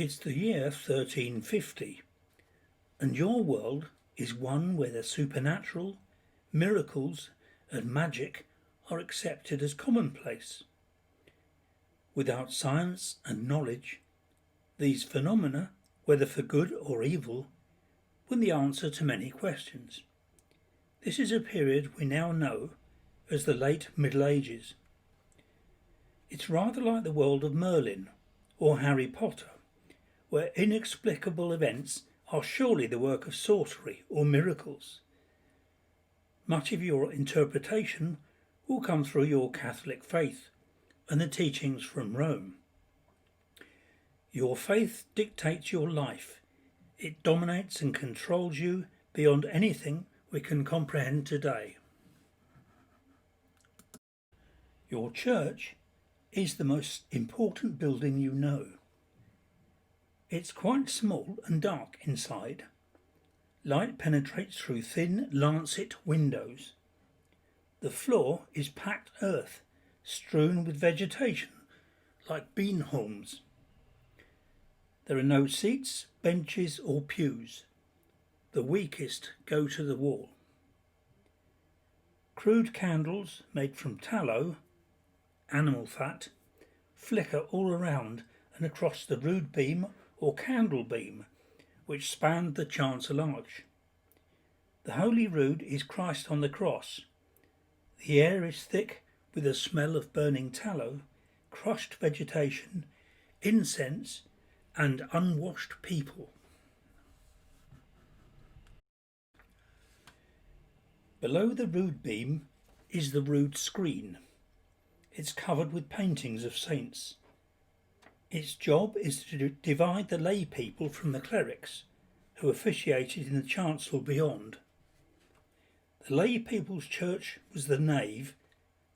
It's the year 1350, and your world is one where the supernatural, miracles, and magic are accepted as commonplace. Without science and knowledge, these phenomena, whether for good or evil, were the answer to many questions. This is a period we now know as the late Middle Ages. It's rather like the world of Merlin or Harry Potter, where inexplicable events are surely the work of sorcery or miracles. Much of your interpretation will come through your Catholic faith and the teachings from Rome. Your faith dictates your life. It dominates and controls you beyond anything we can comprehend today. Your church is the most important building you know. It's quite small and dark inside. Light penetrates through thin lancet windows. The floor is packed earth, strewn with vegetation, like bean haulms. There are no seats, benches or pews. The weakest go to the wall. Crude candles made from tallow, animal fat, flicker all around and across the rood beam or candle beam which spanned the chancel arch. The Holy Rood is Christ on the cross. The air is thick with the smell of burning tallow, crushed vegetation, incense and unwashed people. Below the rood beam is the rood screen. It's covered with paintings of saints. Its job is to divide the lay people from the clerics, who officiated in the chancel beyond. The lay people's church was the nave,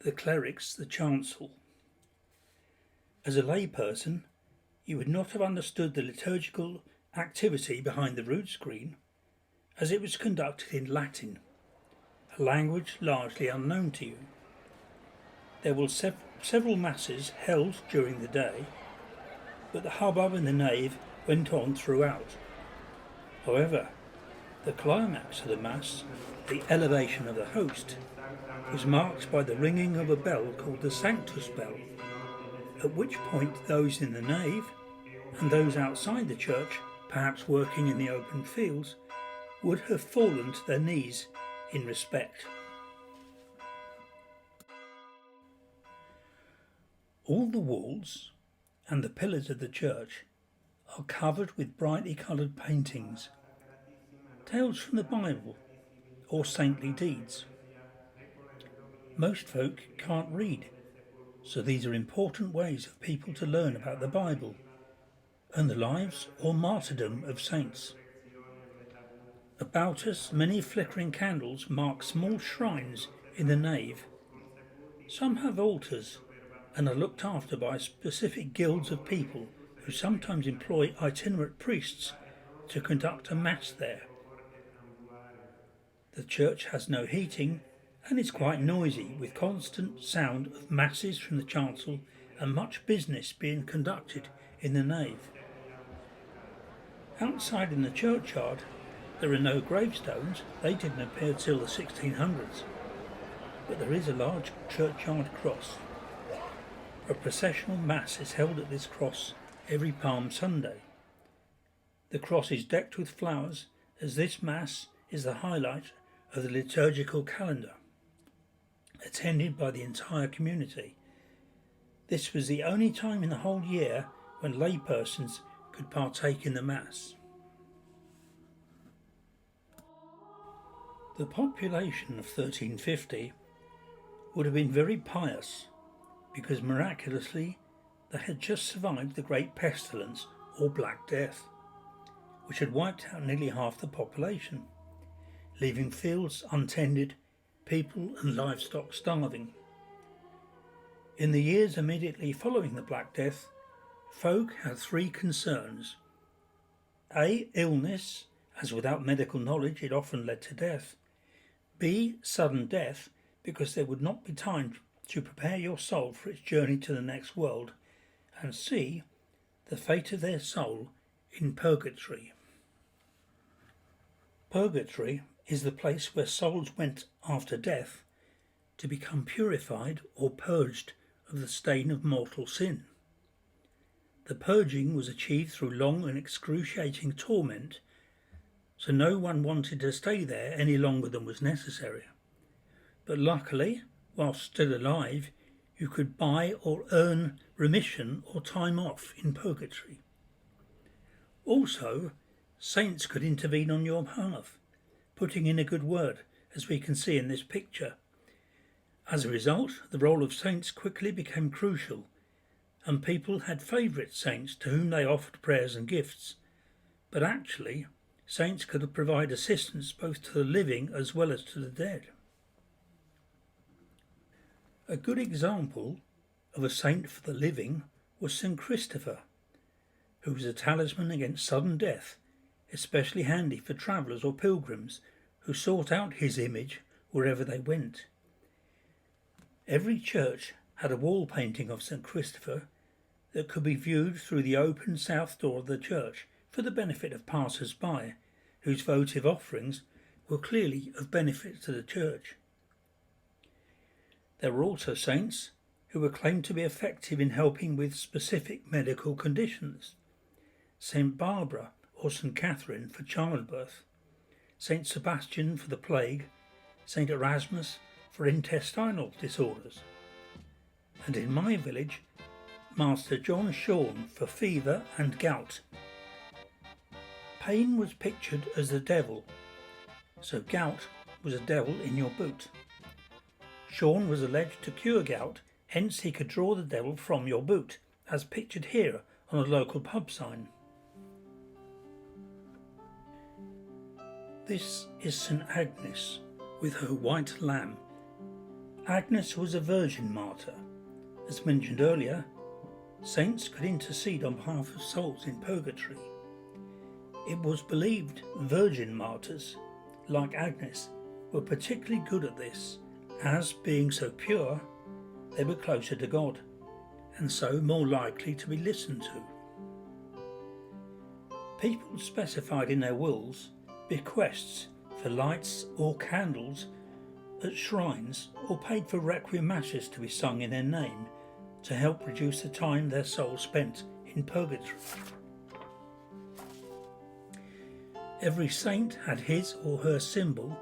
the clerics the chancel. As a lay person, you would not have understood the liturgical activity behind the rood screen, as it was conducted in Latin, a language largely unknown to you. There were several masses held during the day, but the hubbub in the nave went on throughout. However, the climax of the Mass, the elevation of the host, was marked by the ringing of a bell called the Sanctus bell, at which point those in the nave and those outside the church, perhaps working in the open fields, would have fallen to their knees in respect. All the walls and the pillars of the church are covered with brightly coloured paintings, tales from the Bible or saintly deeds. Most folk can't read, so these are important ways of people to learn about the Bible and the lives or martyrdom of saints. About us, many flickering candles mark small shrines in the nave. Some have altars and are looked after by specific guilds of people who sometimes employ itinerant priests to conduct a mass there. The church has no heating and is quite noisy, with constant sound of masses from the chancel and much business being conducted in the nave. Outside in the churchyard there are no gravestones. They didn't appear till the 1600s, but there is a large churchyard cross. A processional mass is held at this cross every Palm Sunday. The cross is decked with flowers, as this mass is the highlight of the liturgical calendar, attended by the entire community. This was the only time in the whole year when laypersons could partake in the mass. The population of 1350 would have been very pious, because miraculously they had just survived the Great Pestilence or Black Death, which had wiped out nearly half the population, leaving fields untended, people and livestock starving. In the years immediately following the Black Death, folk had three concerns. A. Illness, as without medical knowledge it often led to death. B. Sudden death, because there would not be time to prepare your soul for its journey to the next world. And C. the fate of their soul in purgatory. Purgatory is the place where souls went after death to become purified or purged of the stain of mortal sin. The purging was achieved through long and excruciating torment, so no one wanted to stay there any longer than was necessary. But luckily, whilst still alive, you could buy or earn remission or time off in purgatory. Also, saints could intervene on your behalf, putting in a good word, as we can see in this picture. As a result, the role of saints quickly became crucial, and people had favourite saints to whom they offered prayers and gifts. But actually, saints could provide assistance both to the living as well as to the dead. A good example of a saint for the living was St. Christopher, who was a talisman against sudden death, especially handy for travellers or pilgrims who sought out his image wherever they went. Every church had a wall painting of St. Christopher that could be viewed through the open south door of the church for the benefit of passers-by, whose votive offerings were clearly of benefit to the church. There were also saints who were claimed to be effective in helping with specific medical conditions. St. Barbara or St. Catherine for childbirth, St. Sebastian for the plague, St. Erasmus for intestinal disorders, and in my village, Master John Shawn for fever and gout. Pain was pictured as the devil, so gout was a devil in your boot. Shawn was alleged to cure gout, hence he could draw the devil from your boot, as pictured here on a local pub sign. This is St. Agnes with her white lamb. Agnes was a virgin martyr. As mentioned earlier, saints could intercede on behalf of souls in purgatory. It was believed virgin martyrs, like Agnes, were particularly good at this, as, being so pure, they were closer to God, and so more likely to be listened to. People specified in their wills bequests for lights or candles at shrines, or paid for requiem masses to be sung in their name to help reduce the time their soul spent in purgatory. Every saint had his or her symbol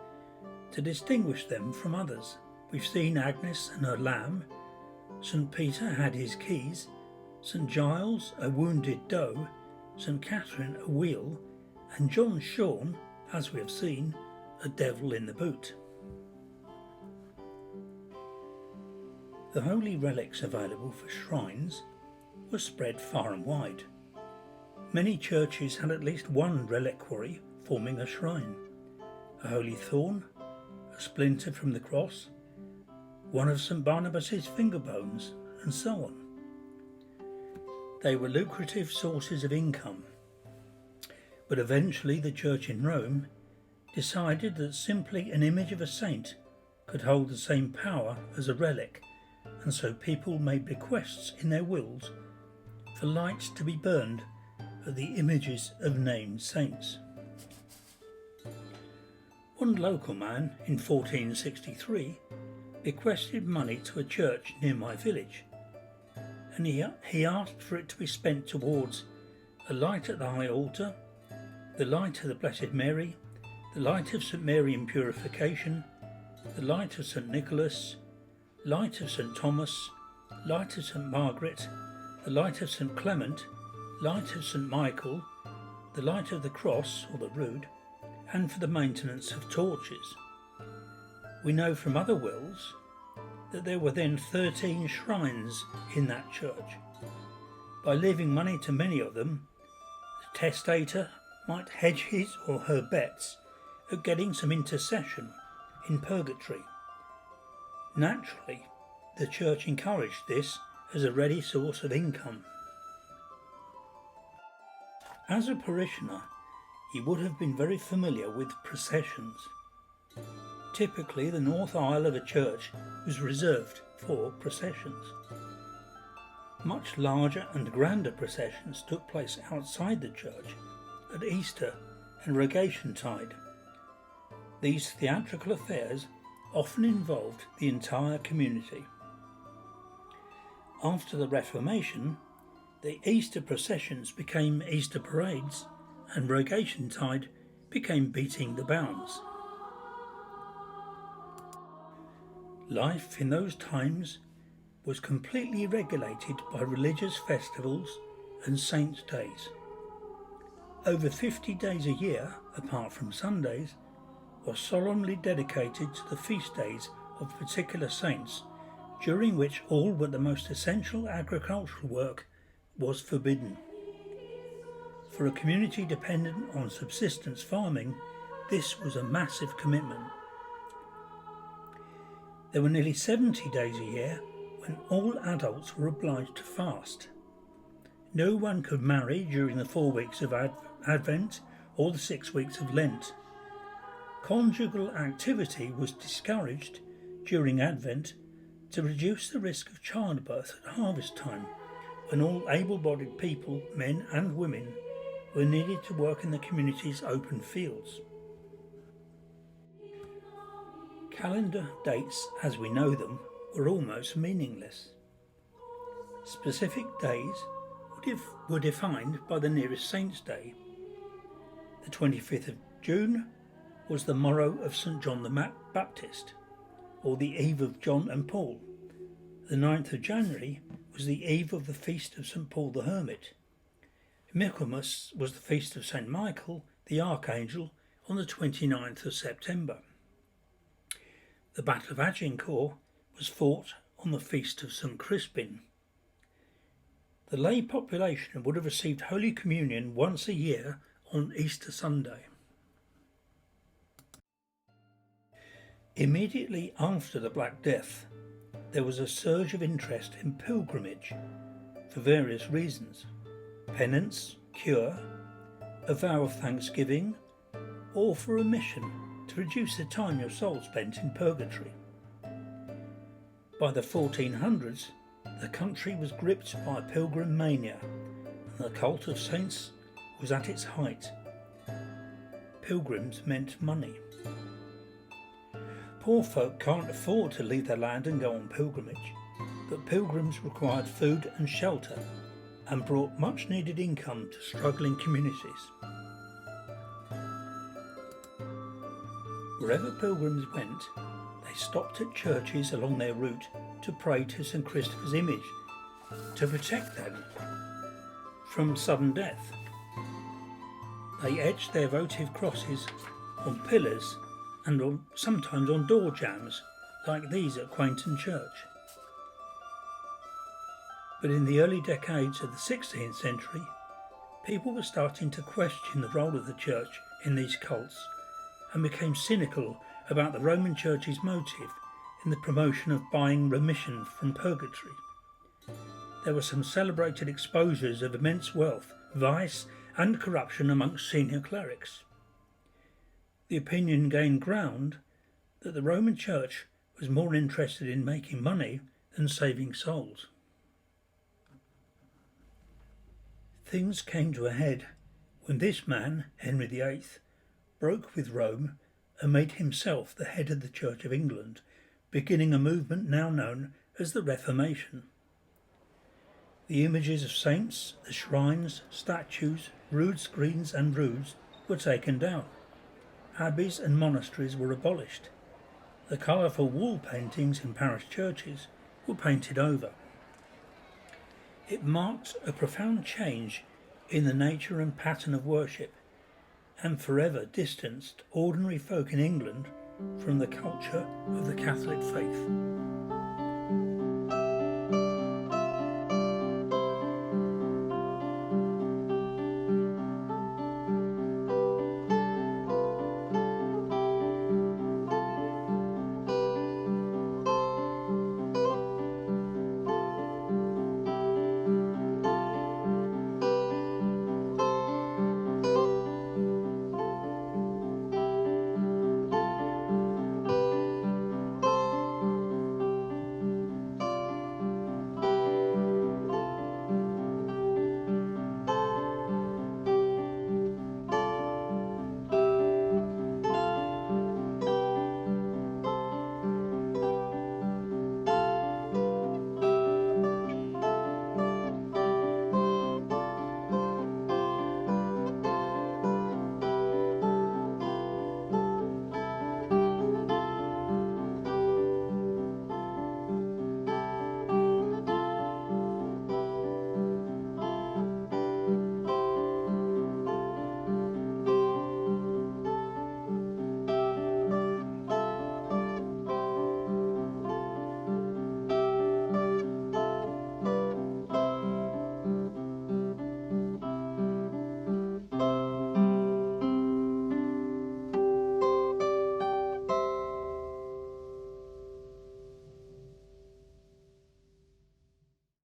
to distinguish them from others. We've seen Agnes and her lamb, St. Peter had his keys, St. Giles a wounded doe, St. Catherine a wheel, and John Shawn, as we have seen, a devil in the boot. The holy relics available for shrines were spread far and wide. Many churches had at least one reliquary forming a shrine: a holy thorn, a splinter from the cross, one of St. Barnabas's finger bones, and so on. They were lucrative sources of income, but eventually the Church in Rome decided that simply an image of a saint could hold the same power as a relic, and so people made bequests in their wills for lights to be burned at the images of named saints. One local man in 1463 bequested money to a church near my village, and he asked for it to be spent towards a light at the high altar, the light of the Blessed Mary, the light of St. Mary in Purification, the light of St. Nicholas, light of St. Thomas, light of St. Margaret, the light of St. Clement, light of St. Michael, the light of the cross or the rood, and for the maintenance of torches. We know from other wills that there were then 13 shrines in that church. By leaving money to many of them, the testator might hedge his or her bets at getting some intercession in purgatory. Naturally, the church encouraged this as a ready source of income. As a parishioner, he would have been very familiar with processions. Typically, the north aisle of a church was reserved for processions. Much larger and grander processions took place outside the church at Easter and Rogation Tide. These theatrical affairs often involved the entire community. After the Reformation, the Easter processions became Easter parades and Rogation Tide became beating the bounds. Life in those times was completely regulated by religious festivals and saints' days. Over 50 days a year, apart from Sundays, were solemnly dedicated to the feast days of particular saints, during which all but the most essential agricultural work was forbidden. For a community dependent on subsistence farming, this was a massive commitment. There were nearly 70 days a year when all adults were obliged to fast. No one could marry during the 4 weeks of Advent or the 6 weeks of Lent. Conjugal activity was discouraged during Advent to reduce the risk of childbirth at harvest time, when all able-bodied people, men and women, were needed to work in the community's open fields. Calendar dates as we know them were almost meaningless. Specific days were defined by the nearest saint's day. The 25th of June was the morrow of St. John the Baptist, or the eve of John and Paul. The 9th of January was the eve of the feast of St. Paul the Hermit. Michaelmas was the feast of St. Michael the Archangel on the 29th of September. The Battle of Agincourt was fought on the feast of St. Crispin. The lay population would have received Holy Communion once a year on Easter Sunday. Immediately after the Black Death, there was a surge of interest in pilgrimage for various reasons: penance, cure, a vow of thanksgiving, or for a mission to reduce the time your soul spent in purgatory. By the 1400s, the country was gripped by pilgrim mania, and the cult of saints was at its height. Pilgrims meant money. Poor folk can't afford to leave their land and go on pilgrimage, but pilgrims required food and shelter and brought much needed income to struggling communities. Wherever pilgrims went, they stopped at churches along their route to pray to St. Christopher's image to protect them from sudden death. They etched their votive crosses on pillars and sometimes on door jambs, like these at Quainton Church. But in the early decades of the 16th century, people were starting to question the role of the church in these cults and became cynical about the Roman Church's motive in the promotion of buying remission from purgatory. There were some celebrated exposures of immense wealth, vice and corruption amongst senior clerics. The opinion gained ground that the Roman Church was more interested in making money than saving souls. Things came to a head when this man, Henry VIII, broke with Rome and made himself the head of the Church of England, beginning a movement now known as the Reformation. The images of saints, the shrines, statues, rood screens and roods were taken down. Abbeys and monasteries were abolished. The colourful wall paintings in parish churches were painted over. It marked a profound change in the nature and pattern of worship, and forever distanced ordinary folk in England from the culture of the Catholic faith.